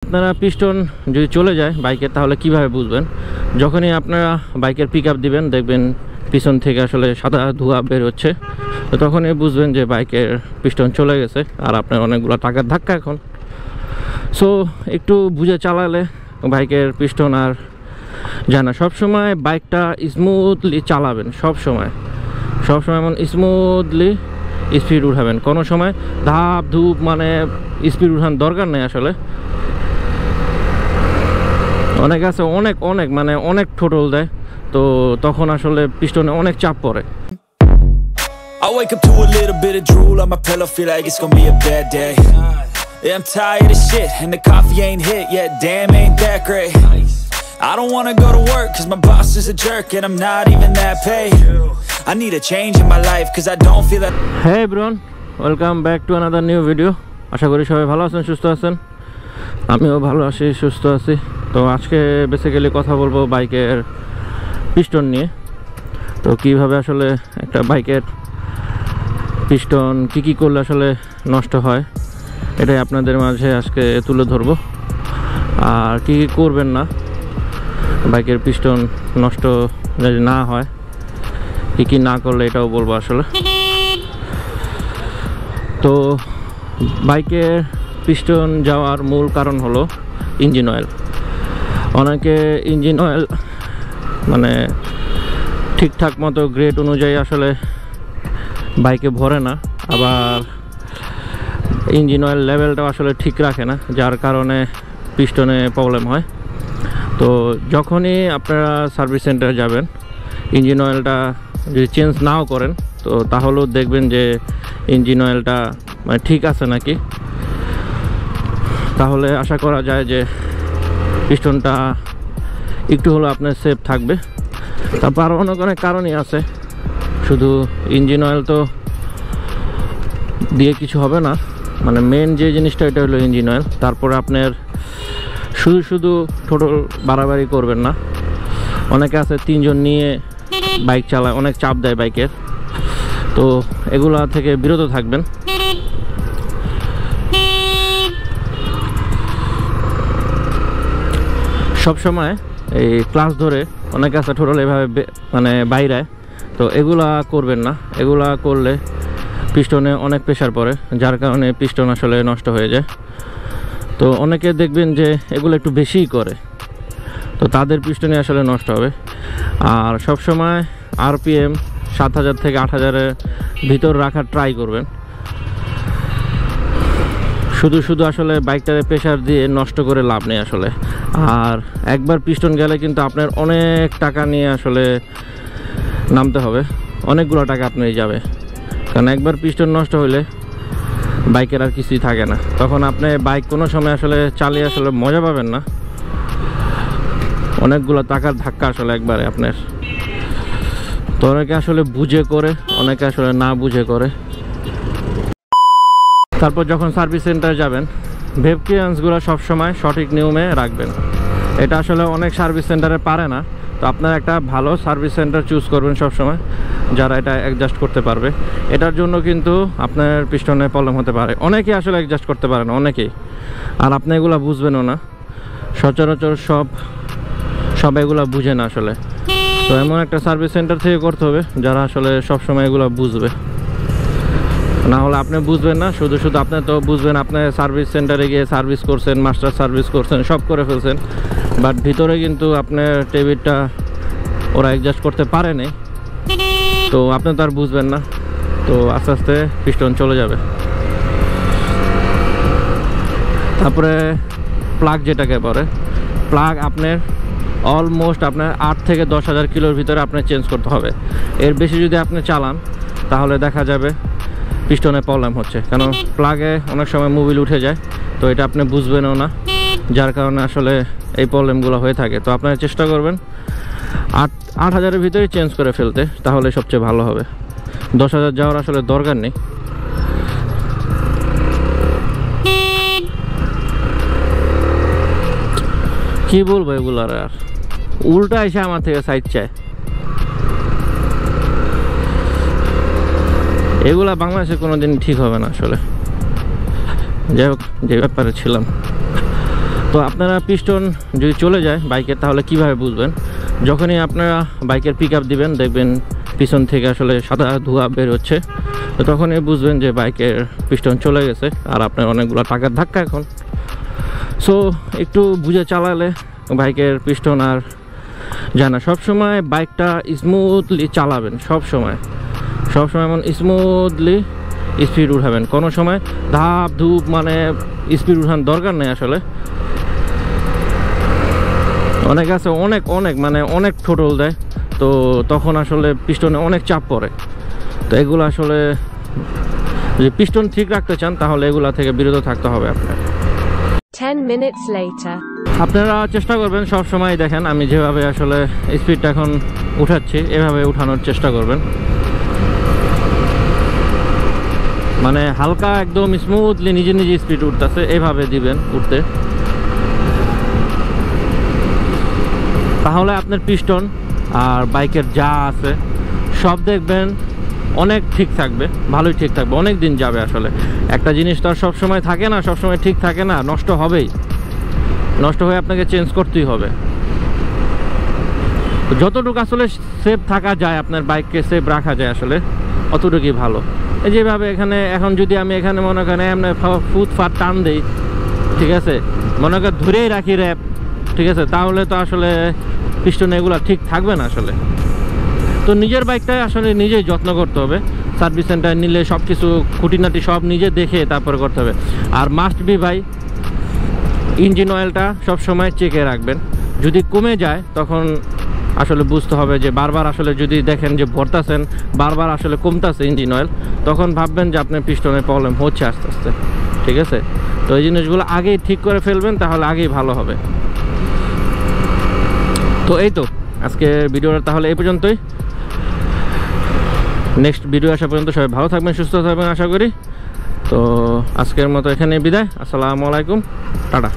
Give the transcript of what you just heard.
আপনারা পিস্টন যদি চলে যায় বাইকের তাহলে কিভাবে বুঝবেন? যখনই আপনারা বাইকের পিকআপ দিবেন দেখবেন পিছন থেকে আসলে সাদা ধোঁয়া বের হচ্ছে, তো তখনই বুঝবেন যে বাইকের পিস্টন চলে গেছে আর আপনার অনেকগুলো টাকার ধাক্কা এখন। সো একটু বুঝে চালালে বাইকের পিস্টন আর যায় না। সবসময় বাইকটা স্মুথলি চালাবেন, সবসময় এমন স্মুথলি স্পিড উঠাবেন। কোনো সময় ধাপ ধূপ মানে স্পিড উঠানোর দরকার নেই আসলে। অনেক আছে অনেক মানে অনেক ঠোঁটল দেয়, তো তখন আসলে পিস্টনে অনেক চাপ পড়ে। I wake up to a little bit of drool on my pillow, feel like it's gonna be a bad day. Yeah, I'm tired of shit and the coffee ain't hit yet, damn ain't that great. I don't wanna go to work cause my boss is a jerk and I'm not even that paid. I need a change in my life cause I don't feel that. Hey everyone, welcome back to another new video. আশা করি সবাই ভালো আছেন, সুস্থ আছেন। আমিও ভালো আছি, সুস্থ আছি। তো আজকে বেসিক্যালি কথা বলবো বাইকের পিস্টন নিয়ে। তো কিভাবে আসলে একটা বাইকের পিস্টন কি করলে আসলে নষ্ট হয় এটাই আপনাদের মাঝে আজকে তুলে ধরবো। আর কি করবেন না বাইকের পিস্টন নষ্ট যদি না হয়, কি না করলে এটাও বলবো আসলে। তো বাইকের পিস্টন যাওয়ার মূল কারণ হলো ইঞ্জিন অয়েল। অনেকে ইঞ্জিন অয়েল মানে ঠিকঠাক মতো গ্রেড অনুযায়ী আসলে বাইকে ভরে না, আবার ইঞ্জিন অয়েল লেভেলটাও আসলে ঠিক রাখে না, যার কারণে পিস্টনে প্রবলেম হয়। তো যখনই আপনারা সার্ভিস সেন্টারে যাবেন, ইঞ্জিন অয়েলটা যদি চেঞ্জ নাও করেন তো তাহলেও দেখবেন যে ইঞ্জিন অয়েলটা মানে ঠিক আছে নাকি, তাহলে আশা করা যায় যে পিস্টনটা একটু হলেও আপনার সেফ থাকবে। তারপর আরও অনেক কারণই আছে, শুধু ইঞ্জিন অয়েল তো দিয়ে কিছু হবে না। মানে মেন যে জিনিসটা এটা হলো ইঞ্জিন অয়েল। তারপরে আপনার শুধু টোটাল বাড়াবাড়ি করবেন না। অনেকে আছে তিনজন নিয়ে বাইক চালায়, অনেক চাপ দেয় বাইকের, তো এগুলা থেকে বিরত থাকবেন। সবসময় এই ক্লাস ধরে অনেক আছে টোটাল এভাবে মানে বাইরে, তো এগুলা করবেন না। এগুলা করলে পিস্টনে অনেক প্রেশার পড়ে, যার কারণে পিস্টন আসলে নষ্ট হয়ে যায়। তো অনেকে দেখবেন যে এগুলো একটু বেশিই করে, তো তাদের পিস্টনে আসলে নষ্ট হবে। আর সবসময় আরপিএম 7000 থেকে 8000-এর ভিতর রাখার ট্রাই করবেন। শুধু আসলে বাইকটারে প্রেশার দিয়ে নষ্ট করে লাভ নেই আসলে। আর একবার পিস্টন গেলে কিন্তু আপনার অনেক টাকা নিয়ে আসলে নামতে হবে, অনেকগুলো টাকা আপনার যাবে। কারণ একবার পিস্টন নষ্ট হলে বাইকের আর কিছুই থাকে না, তখন আপনি বাইক কোনো সময় আসলে চালিয়ে আসলে মজা পাবেন না। অনেকগুলো টাকার ধাক্কা আসলে একবারে আপনার। তো অনেকে আসলে বুঝে করে, অনেকে আসলে না বুঝে করে। তারপর যখন সার্ভিস সেন্টারে যাবেন, ভেব ক্লিয়ারেন্সগুলো সবসময় সঠিক নিয়মে রাখবেন। এটা আসলে অনেক সার্ভিস সেন্টারে পারে না, তো আপনার একটা ভালো সার্ভিস সেন্টার চুজ করবেন সবসময়, যারা এটা অ্যাডজাস্ট করতে পারবে। এটার জন্য কিন্তু আপনার পিস্টনে প্রবলেম হতে পারে। অনেকেই আসলে অ্যাডজাস্ট করতে পারে না, অনেকেই। আর আপনি এগুলো বুঝবেনও না, সচরাচর সব এগুলো বুঝে না আসলে। তো এমন একটা সার্ভিস সেন্টার থেকে করতে হবে যারা আসলে সবসময় এগুলো বুঝবে, না হলে আপনি বুঝবেন না। শুধু আপনি তো বুঝবেন আপনি সার্ভিস সেন্টারে গিয়ে সার্ভিস করছেন, মাস্টার সার্ভিস করছেন, সব করে ফেলছেন, বাট ভিতরে কিন্তু আপনার টেবিলটা ওরা অ্যাডজাস্ট করতে পারেনি, তো আপনি তো আর বুঝবেন না। তো আস্তে আস্তে পিস্টন চলে যাবে। তারপরে প্লাগ যেটাকে বলে, প্লাগ আপনার অলমোস্ট আপনার 8 থেকে 10,000 কিলোর ভিতরে আপনার চেঞ্জ করতে হবে। এর বেশি যদি আপনি চালান তাহলে দেখা যাবে পিস্টনে প্রবলেম হচ্ছে, কারণ প্লাগে অনেক সময় মোবিল উঠে যায়, তো এটা আপনি বুঝবেনও না, যার কারণে আসলে এই প্রবলেমগুলো হয়ে থাকে। তো আপনারা চেষ্টা করবেন 8,000-এর ভিতরে চেঞ্জ করে ফেলতে, তাহলে সবচেয়ে ভালো হবে। 10,000 যাওয়ার আসলে দরকার নেই। কি বলবো এগুলার, আর উল্টা এসে আমার থেকে সাইড চায়। এগুলা বাংলাদেশে কোনোদিন ঠিক হবে না আসলে। যাই হোক, যে ব্যাপারে ছিলাম, তো আপনারা পিস্টন যদি চলে যায় বাইকের তাহলে কিভাবে বুঝবেন? যখনই আপনারা বাইকের পিক আপ দিবেন দেখবেন পিছন থেকে আসলে সাদা ধোঁয়া বের হচ্ছে, তো তখনই বুঝবেন যে বাইকের পিস্টন চলে গেছে আর আপনার অনেকগুলো টাকার ধাক্কা এখন। সো একটু বুঝে চালালে বাইকের পিস্টন আর যায় না। সবসময় বাইকটা স্মুথলি চালাবেন, সবসময় এমন স্মুথলি স্পিড উঠাবেন, কোনো সময় ধাপ ধূপ মানে স্পিড উঠানোর দরকার নেই আসলে। অনেক আছে অনেক মানে অনেক থ্রোটল দেয়, তো তখন আসলে পিস্টনে অনেক চাপ পড়ে। তো এগুলো আসলে যদি পিস্টন ঠিক রাখতে চান তাহলে এগুলা থেকে বিরত থাকতে হবে আপনার। 10 minutes later. আপনারা চেষ্টা করবেন সব সময়, দেখেন আমি যেভাবে আসলে স্পিডটা এখন উঠাচ্ছি এভাবে উঠানোর চেষ্টা করবেন, মানে হালকা একদম স্মুথলি নিজে স্পিড উঠতেছে এভাবে দিবেন উঠতে, তাহলে আপনার পিস্টন আর বাইকের যা আছে সব দেখবেন অনেক ঠিক থাকবে, ভালোই ঠিক থাকবে, অনেক দিন যাবে। আসলে একটা জিনিস তো আর সবসময় থাকে না, সবসময় ঠিক থাকে না, নষ্ট হবেই, নষ্ট হয়ে আপনাকে চেঞ্জ করতেই হবে। যতটুকু আসলে সেফ থাকা যায়, আপনার বাইককে সেফ রাখা যায় আসলে অতটুকুই ভালো। এই যেভাবে এখানে এখন যদি আমি এখানে মনে করেন এমনি ফুটফাট টান দিই, ঠিক আছে, মনে করেন ধরেই রাখি র্যাপ, ঠিক আছে, তাহলে তো আসলে পিস্টন এগুলো ঠিক থাকবে না আসলে। তো নিজের বাইকটাই আসলে নিজেই যত্ন করতে হবে, সার্ভিস সেন্টার নিলে সব কিছু খুঁটিনাটি সব নিজে দেখে তারপরে করতে হবে। আর মাস্ট বি ভাই ইঞ্জিন অয়েলটা সবসময় চেকে রাখবেন, যদি কমে যায় তখন আসলে বুঝতে হবে যে বারবার আসলে যদি দেখেন যে ভরতাছেন বারবার আসলে কমতাছে ইঞ্জিন অয়েল, তখন ভাববেন যে আপনার পিস্টনের প্রবলেম হচ্ছে আস্তে আস্তে, ঠিক আছে। তো এই জিনিসগুলো আগেই ঠিক করে ফেলবেন, তাহলে আগেই ভালো হবে। তো এই তো আজকে ভিডিওটা তাহলে এই পর্যন্তই। নেক্সট ভিডিও আসা পর্যন্ত সবাই ভালো থাকবেন, সুস্থ থাকবেন আশা করি। তো আজকের মতো এখানে বিদায়। আসসালামু আলাইকুম, টাটা।